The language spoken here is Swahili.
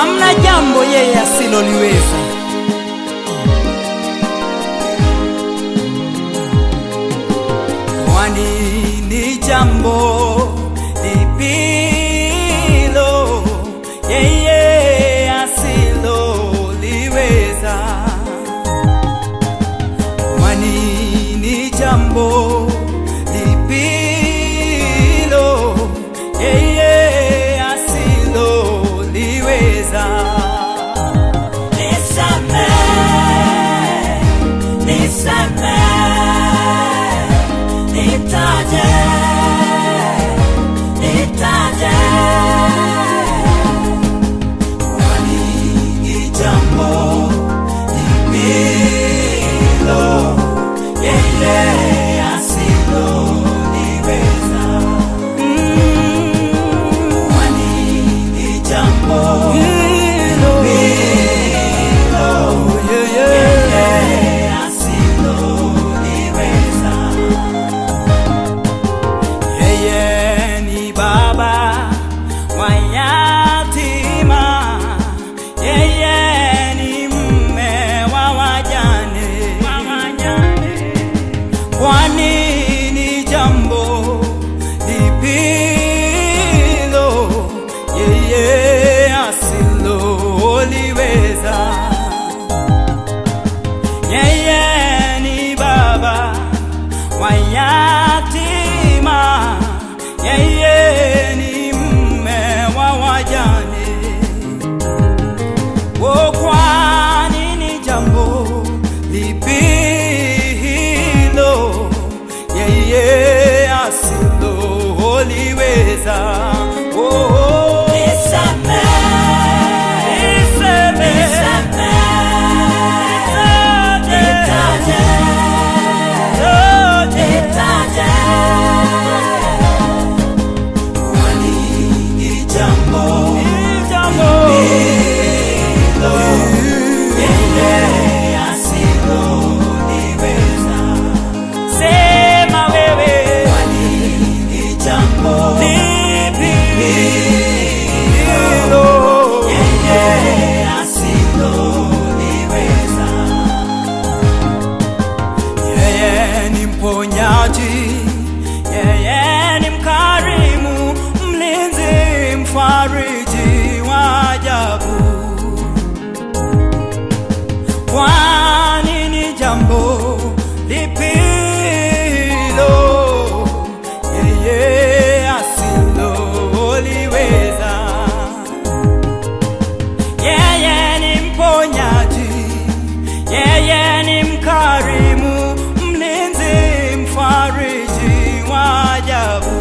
hamna jambo yeye asiloliweza. Kwani ni jambo lipilo yeye asiloliweza? Kwani ni jambo lipilo yeye asiloliweza? Nisamehe, nitaje kwani ni jambo lipilo yeye asiloliweza? Kwani ni jambo lipilo yeye asiloliweza? Yeye ni baba wa yatima, yeye ni mume wa wajane. Kwani ni jambo lipilo yeye asiloliweza? Yeye ni baba wa yatima, yeye ni mume wa wajane. Kwani ni jambo lipi hilo yeye asiloliweza? Yeye ni mponyaji, yeye ni mkarimu, mlinzi, mfariji wa ajabu. Kwani ni jambo lipi hilo yeye asiloliweza? Yeye ni mponyaji, yeye ni mkarimu, mlinzi, mfariji wa ajabu.